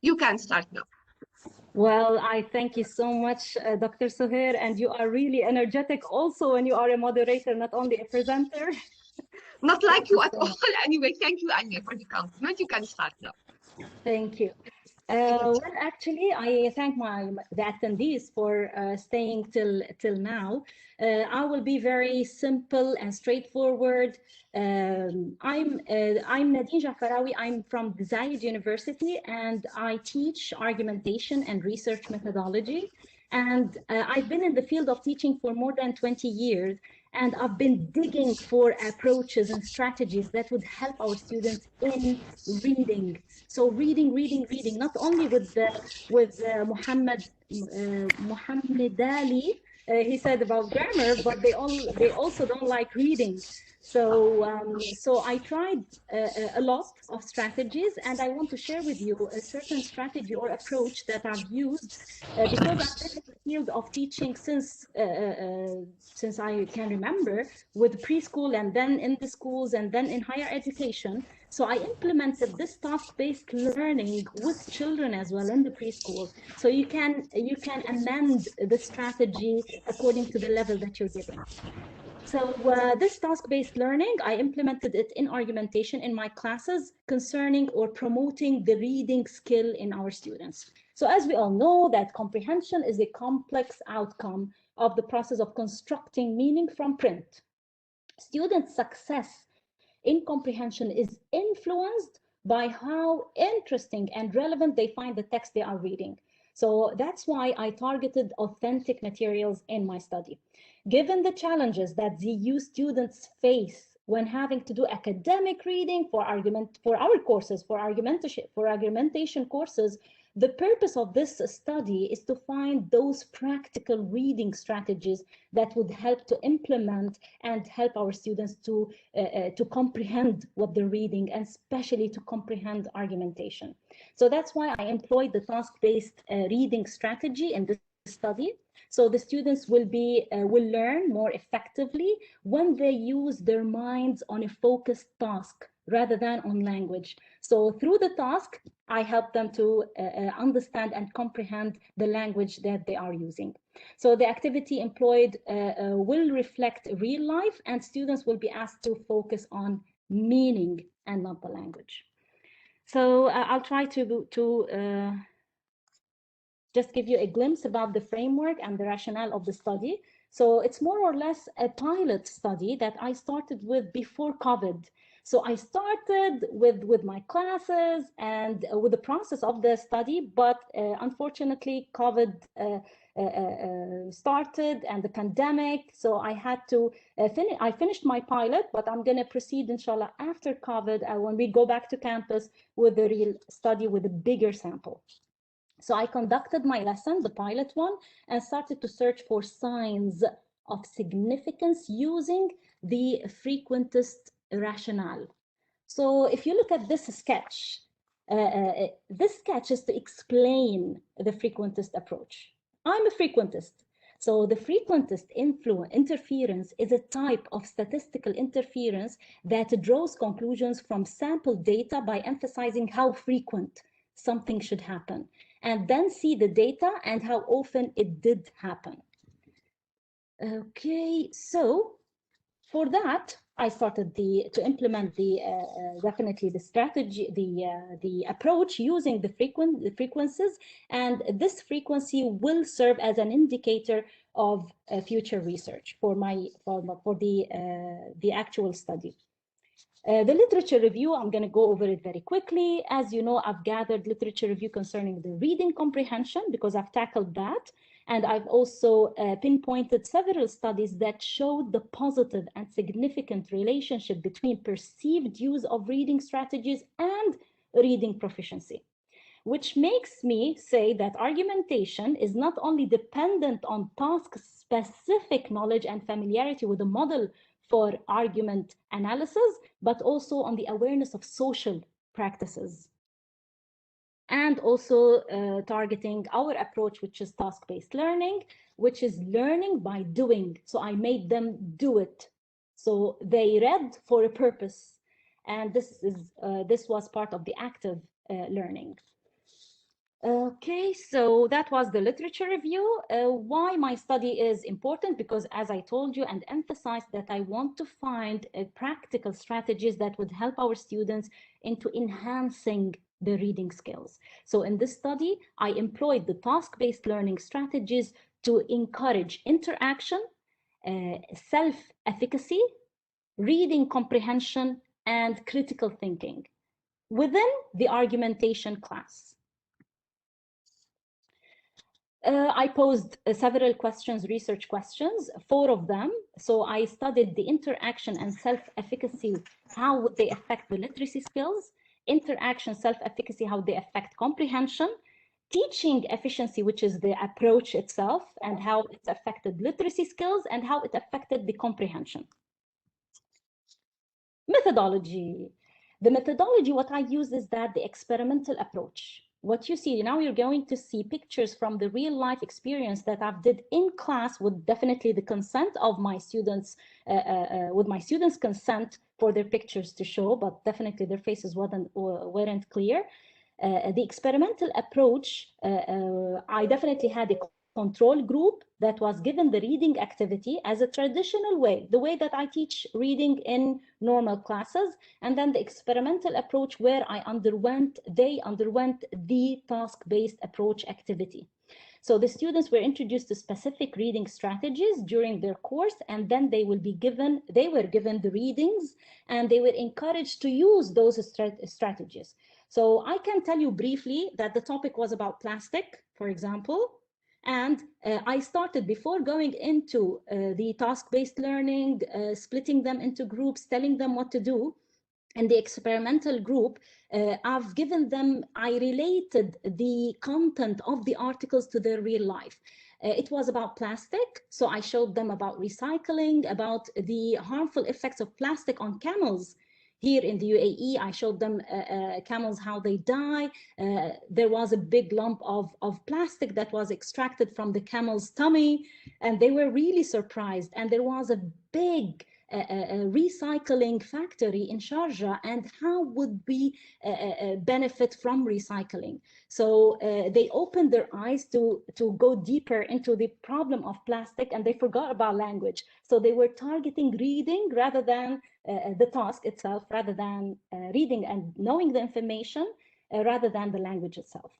You can start now. Well, I thank you so much, Dr. Suhair, and you are really energetic also when you are a moderator, not only a presenter. Not Thank like you you at so all. much. Anyway, thank you, Anya, for the compliment. You can start now. Thank you. Thank Well, you. actually, I thank the attendees for staying till now. I will be very simple and straightforward. I'm Nadine Jaafarawi. I'm from Zayed University, and I teach argumentation and research methodology. And I've been in the field of teaching for more than 20 years, and I've been digging for approaches and strategies that would help our students in reading. So reading, not only with Muhammad Ali, he said about grammar, but they also don't like reading. So I tried a lot of strategies, and I want to share with you a certain strategy or approach that I've used because I've been in the field of teaching since I can remember, with preschool and then in the schools and then in higher education. So I implemented this task-based learning with children as well in the preschool. So you can amend the strategy according to the level that you're giving. So this task-based learning, I implemented it in argumentation in my classes concerning or promoting the reading skill in our students. So as we all know, that comprehension is a complex outcome of the process of constructing meaning from print. Student success in comprehension is influenced by how interesting and relevant they find the text they are reading. So that's why I targeted authentic materials in my study. Given the challenges that the ZU students face when having to do academic reading for our courses, for argumentation courses, the purpose of this study is to find those practical reading strategies that would help to implement and help our students to comprehend what they're reading, and especially to comprehend argumentation. So that's why I employed the task-based reading strategy in this study. So the students will learn more effectively when they use their minds on a focused task rather than on language. So through the task, I help them to understand and comprehend the language that they are using. So the activity employed will reflect real life, and students will be asked to focus on meaning and not the language. So I'll try to just give you a glimpse about the framework and the rationale of the study. So it's more or less a pilot study that I started with before COVID. So I started with my classes and with the process of the study, but unfortunately COVID started and the pandemic. So I had to I finished my pilot, but I'm going to proceed, inshallah, after COVID when we go back to campus with the real study with a bigger sample. So I conducted my lesson, the pilot one, and started to search for signs of significance using the frequentist rationale. So if you look at this sketch is to explain the frequentist approach. I'm a frequentist. So the frequentist interference is a type of statistical interference that draws conclusions from sample data by emphasizing how frequent something should happen, and then see the data and how often it did happen. Okay, so for that, I started to implement definitely the strategy, the approach using the frequencies, and this frequency will serve as an indicator of future research for the actual study. The literature review, I'm going to go over it very quickly. As you know, I've gathered literature review concerning the reading comprehension because I've tackled that. And I've also pinpointed several studies that showed the positive and significant relationship between perceived use of reading strategies and reading proficiency, which makes me say that argumentation is not only dependent on task-specific knowledge and familiarity with the model for argument analysis, but also on the awareness of social practices. And also targeting our approach, which is task-based learning, which is learning by doing. So I made them do it. So they read for a purpose. And this was part of the active learning. Okay, so that was the literature review. Why my study is important, because as I told you and emphasized that I want to find practical strategies that would help our students into enhancing the reading skills. So in this study, I employed the task-based learning strategies to encourage interaction, self-efficacy, reading comprehension, and critical thinking within the argumentation class. I posed several questions, research questions, 4 of them. So I studied the interaction and self-efficacy, how would they affect the literacy skills, interaction, self-efficacy, how they affect comprehension, teaching efficiency, which is the approach itself, and how it affected literacy skills, and how it affected the comprehension. Methodology. The methodology, what I use is that the experimental approach. What you see now, you're going to see pictures from the real life experience that I've did in class with definitely the consent of my students, with my students' consent for their pictures to show, but definitely their faces weren't clear. The experimental approach, I definitely had a control group that was given the reading activity as a traditional way, the way that I teach reading in normal classes, and then the experimental approach where they underwent the task-based approach activity. So the students were introduced to specific reading strategies during their course, and then they were given the readings, and they were encouraged to use those strategies. So I can tell you briefly that the topic was about plastic, for example. And I started, before going into the task-based learning, splitting them into groups, telling them what to do. In the experimental group, I related the content of the articles to their real life. It was about plastic, so I showed them about recycling, about the harmful effects of plastic on camels. Here in the UAE, I showed them camels, how they die. There was a big lump of plastic that was extracted from the camel's tummy, and they were really surprised. And there was a big recycling factory in Sharjah, and how would we benefit from recycling? So they opened their eyes to go deeper into the problem of plastic, and they forgot about language. So they were targeting reading rather than the task itself, rather than reading and knowing the information, rather than the language itself.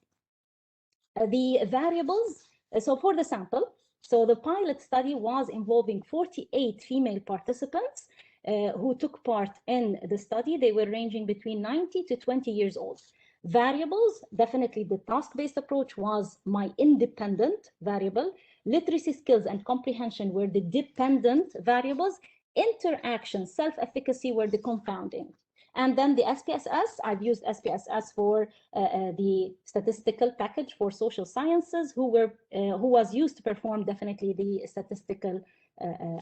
The variables, so for the sample, so the pilot study was involving 48 female participants who took part in the study. They were ranging between 90 to 20 years old. Variables, definitely the task-based approach was my independent variable. Literacy skills and comprehension were the dependent variables. Interaction, self-efficacy were the confounding. And then the SPSS, I've used SPSS for the statistical package for social sciences, who was used to perform definitely the statistical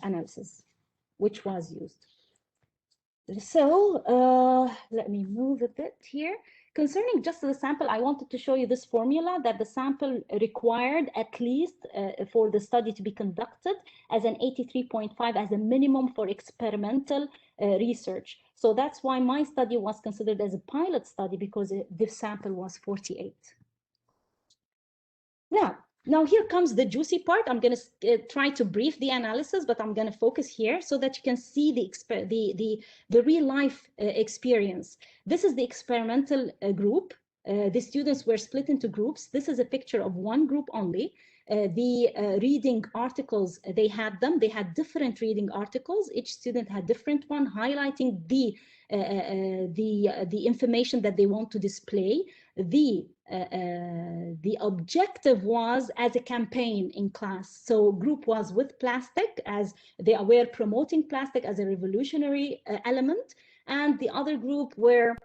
analysis, which was used. So let me move a bit here. Concerning just the sample, I wanted to show you this formula that the sample required at least for the study to be conducted as an 83.5 as a minimum for experimental research. So that's why my study was considered as a pilot study, because the sample was 48. Now here comes the juicy part. I'm going to try to brief the analysis, but I'm going to focus here so that you can see the real life experience. This is the experimental group. The students were split into groups. This is a picture of one group only. The reading articles, they had different reading articles. Each student had different one, highlighting the information that they want to display. The objective was as a campaign in class. So group was with plastic, as they were promoting plastic as a revolutionary element, and the other group were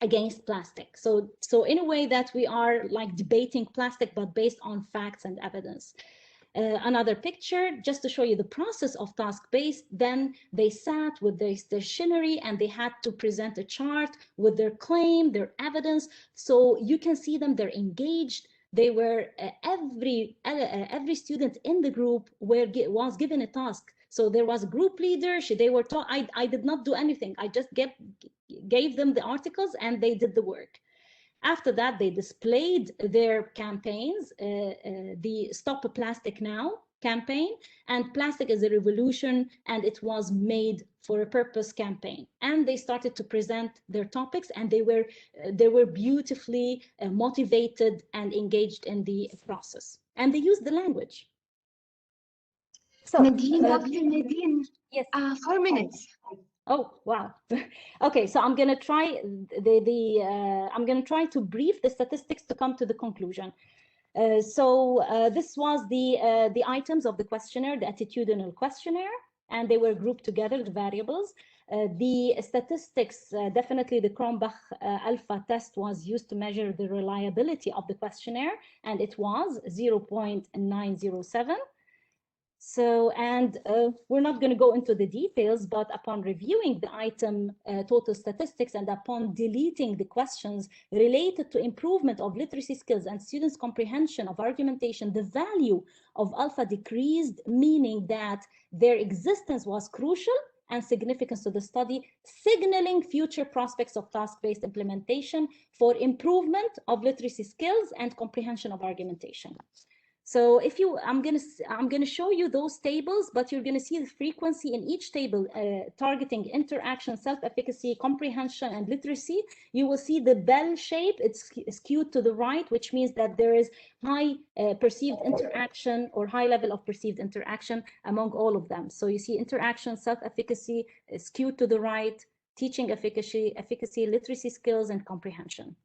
against plastic. So in a way that we are like debating plastic, but based on facts and evidence. Another picture, just to show you the process of task-based. Then they sat with their stationery and they had to present a chart with their claim, their evidence. So you can see them, they're engaged. They were, every student in the group was given a task. So there was a group leader. They were taught, I did not do anything. I just gave them the articles and they did the work. After that, they displayed their campaigns, the Stop Plastic Now campaign, and Plastic is a Revolution, and it was made for a purpose campaign. And they started to present their topics, and they were beautifully motivated and engaged in the process. And they used the language. So, Nadine, Dr. Nadine, yes. 4 minutes. Oh, wow. Okay, so I'm gonna try I'm gonna try to brief the statistics to come to the conclusion. This was the items of the questionnaire, the attitudinal questionnaire, and they were grouped together, the variables. The statistics, definitely the Cronbach alpha test was used to measure the reliability of the questionnaire, and it was 0.907. So, and we're not going to go into the details, but upon reviewing the item total statistics and upon deleting the questions related to improvement of literacy skills and students' comprehension of argumentation, the value of alpha decreased, meaning that their existence was crucial and significant to the study, signaling future prospects of task-based implementation for improvement of literacy skills and comprehension of argumentation. So if you, I'm gonna show you those tables, but you're gonna see the frequency in each table targeting interaction, self-efficacy, comprehension, and literacy. You will see the bell shape, it's skewed to the right, which means that there is high perceived interaction or high level of perceived interaction among all of them. So you see interaction, self-efficacy skewed to the right, teaching efficacy, literacy skills, and comprehension.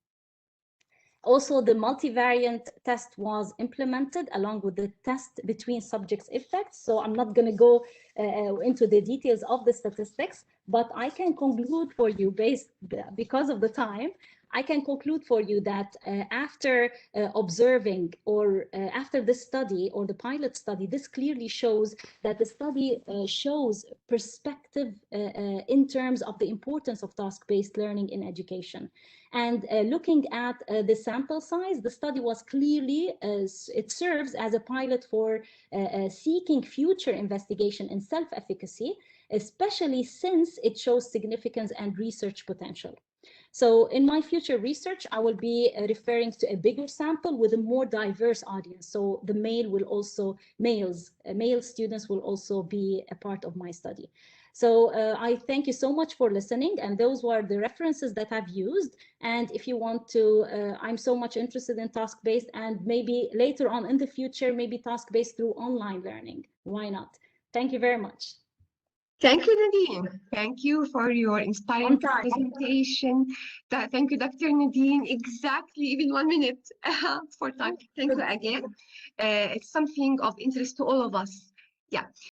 Also, the multivariant test was implemented along with the test between subjects effects. So I'm not going to go into the details of the statistics, but I can conclude for you, because of the time, I can conclude for you that after observing or after this study or the pilot study, this clearly shows that the study shows perspective in terms of the importance of task-based learning in education. And looking at the sample size, the study was clearly, it serves as a pilot for seeking future investigation in self-efficacy, especially since it shows significance and research potential. So in my future research, I will be referring to a bigger sample with a more diverse audience. So the male students will also be a part of my study. So I thank you so much for listening, and those were the references that I've used. And if you want to, I'm so much interested in task-based, and maybe later on in the future, maybe task-based through online learning. Why not? Thank you very much. Thank you, Nadine. Thank you for your inspiring presentation. Thank you, Dr. Nadine. Exactly, even 1 minute for time. Thank you again. It's something of interest to all of us. Yeah.